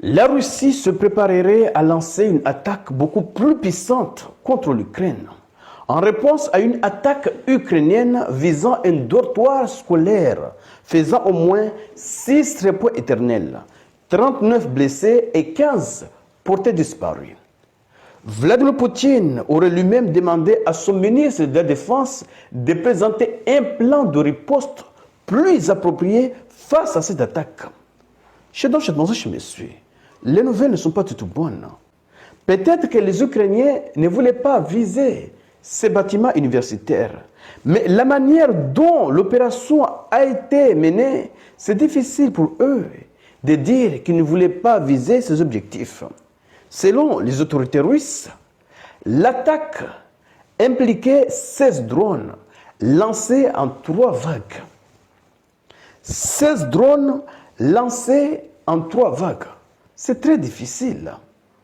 La Russie se préparerait à lancer une attaque beaucoup plus puissante contre l'Ukraine, en réponse à une attaque ukrainienne visant un dortoir scolaire, faisant au moins 6 repos éternels, 39 blessés et 15 portés disparus. Vladimir Poutine aurait lui-même demandé à son ministre de la Défense de présenter un plan de riposte plus approprié face à cette attaque. Les nouvelles ne sont pas du tout bonnes. Peut-être que les Ukrainiens ne voulaient pas viser ces bâtiments universitaires, mais la manière dont l'opération a été menée, c'est difficile pour eux de dire qu'ils ne voulaient pas viser ces objectifs. Selon les autorités russes, l'attaque impliquait 16 drones lancés en 3 vagues. 16 drones lancés en 3 vagues. C'est très difficile.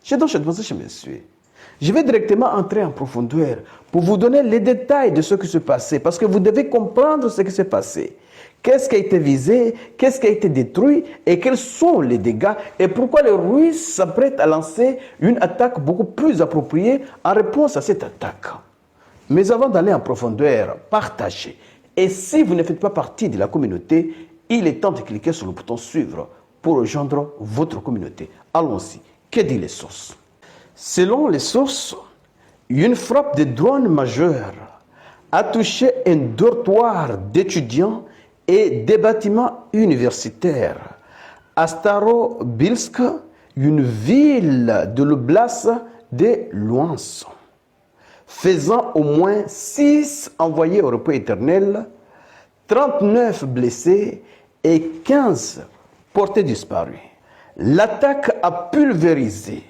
Je vais directement entrer en profondeur pour vous donner les détails de ce qui s'est passé, parce que vous devez comprendre ce qui s'est passé. Qu'est-ce qui a été visé, qu'est-ce qui a été détruit et quels sont les dégâts et pourquoi les Russes s'apprêtent à lancer une attaque beaucoup plus appropriée en réponse à cette attaque. Mais avant d'aller en profondeur, partagez. Et si vous ne faites pas partie de la communauté, il est temps de cliquer sur le bouton suivre pour rejoindre votre communauté. Allons-y. Que disent les sources? Selon les sources, une frappe de drone majeure a touché un dortoir d'étudiants et des bâtiments universitaires à Starobilsk, une ville de l'oblast de Luhansk, faisant au moins 6 envoyés au repos éternel, 39 blessés et 15 portés disparus. L'attaque a pulvérisé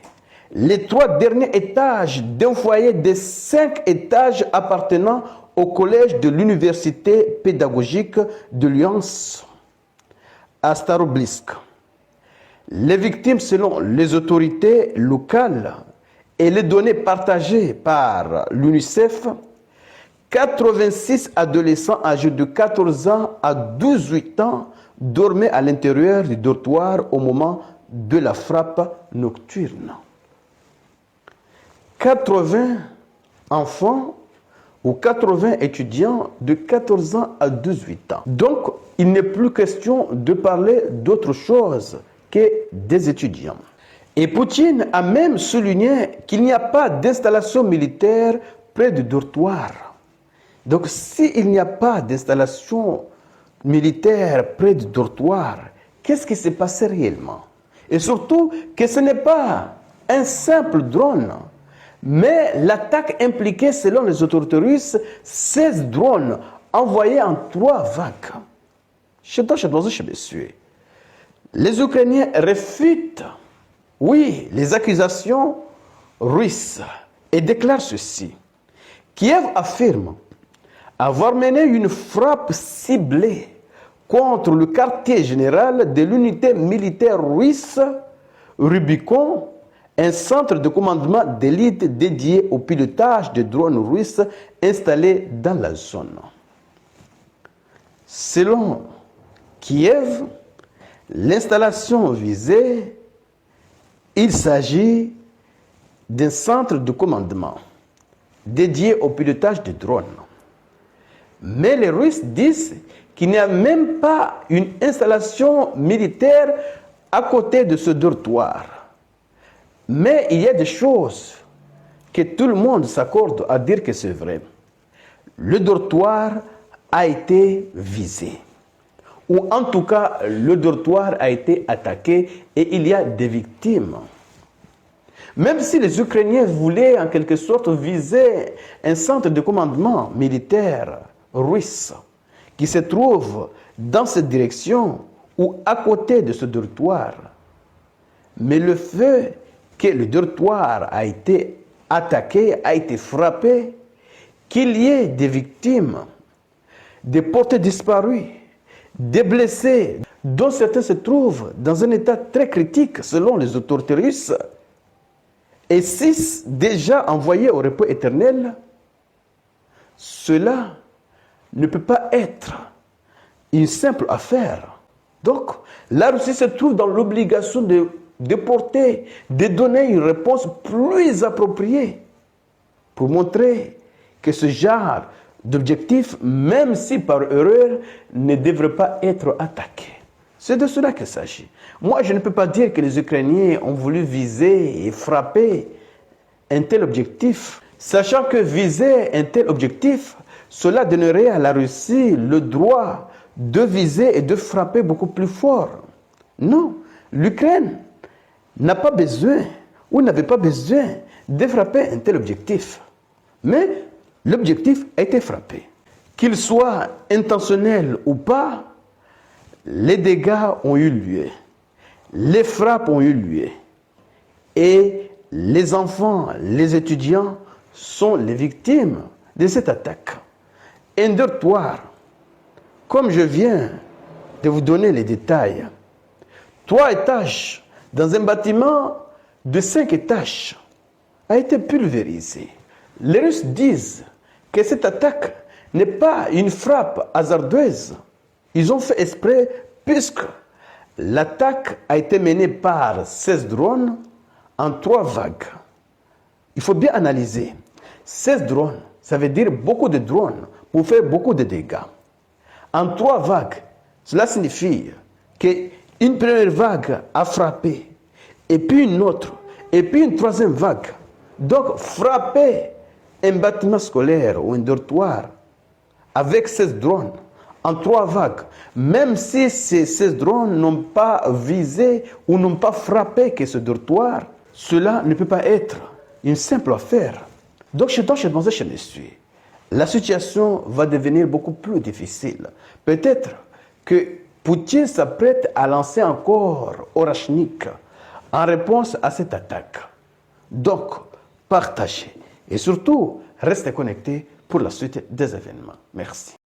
les 3 derniers étages d'un foyer de 5 étages appartenant au collège de l'université pédagogique de Luhansk à Starobilsk. Les victimes, selon les autorités locales et les données partagées par l'UNICEF, 86 adolescents âgés de 14 ans à 18 ans dormaient à l'intérieur du dortoir au moment de la frappe nocturne. 80 enfants ou 80 étudiants de 14 ans à 18 ans. Donc, il n'est plus question de parler d'autre chose que des étudiants. Et Poutine a même souligné qu'il n'y a pas d'installation militaire près du dortoir. Donc, s'il n'y a pas d'installation militaire près du dortoir, qu'est-ce qui s'est passé réellement? Et surtout, que ce n'est pas un simple drone, mais l'attaque impliquait, selon les autorités russes, 16 drones envoyés en 3 vagues. Les Ukrainiens réfutent, oui, les accusations russes et déclarent ceci. Kiev affirme avoir mené une frappe ciblée contre le quartier général de l'unité militaire russe Rubicon, un centre de commandement d'élite dédié au pilotage de drones russes installés dans la zone. Selon Kiev, l'installation visée, il s'agit d'un centre de commandement dédié au pilotage de drones. Mais les Russes disent qu'il n'y a même pas une installation militaire à côté de ce dortoir. Mais il y a des choses que tout le monde s'accorde à dire que c'est vrai. Le dortoir a été visé. Ou en tout cas, le dortoir a été attaqué et il y a des victimes. Même si les Ukrainiens voulaient en quelque sorte viser un centre de commandement militaire russe qui se trouve dans cette direction ou à côté de ce dortoir, mais le fait que le dortoir a été attaqué, a été frappé, qu'il y ait des victimes, des portés disparus, des blessés, dont certains se trouvent dans un état très critique selon les autorités russes, et 6 déjà envoyés au repos éternel, cela ne peut pas être une simple affaire. Donc, la Russie se trouve dans l'obligation de porter, de donner une réponse plus appropriée pour montrer que ce genre d'objectif, même si par erreur, ne devrait pas être attaqué. C'est de cela qu'il s'agit. Moi, je ne peux pas dire que les Ukrainiens ont voulu viser et frapper un tel objectif, sachant que viser un tel objectif, cela donnerait à la Russie le droit de viser et de frapper beaucoup plus fort. Non, l'Ukraine n'a pas besoin ou n'avait pas besoin de frapper un tel objectif. Mais l'objectif a été frappé. Qu'il soit intentionnel ou pas, les dégâts ont eu lieu. Les frappes ont eu lieu. Et les enfants, les étudiants sont les victimes de cette attaque. Un dortoir, comme je viens de vous donner les détails, 3 étages dans un bâtiment de 5 étages a été pulvérisé. Les Russes disent que cette attaque n'est pas une frappe hasardeuse. Ils ont fait exprès puisque l'attaque a été menée par 16 drones en 3 vagues. Il faut bien analyser. 16 drones, ça veut dire beaucoup de drones pour faire beaucoup de dégâts. En 3 vagues, cela signifie qu'une première vague a frappé, et puis une autre, et puis une 3e vague. Donc, frapper un bâtiment scolaire ou un dortoir avec 16 drones en 3 vagues, même si ces 16 drones n'ont pas visé ou n'ont pas frappé que ce dortoir, cela ne peut pas être une simple affaire. Donc, je pense chez monsieur, la situation va devenir beaucoup plus difficile. Peut-être que Poutine s'apprête à lancer encore Orachnik en réponse à cette attaque. Donc, partagez et surtout, restez connectés pour la suite des événements. Merci.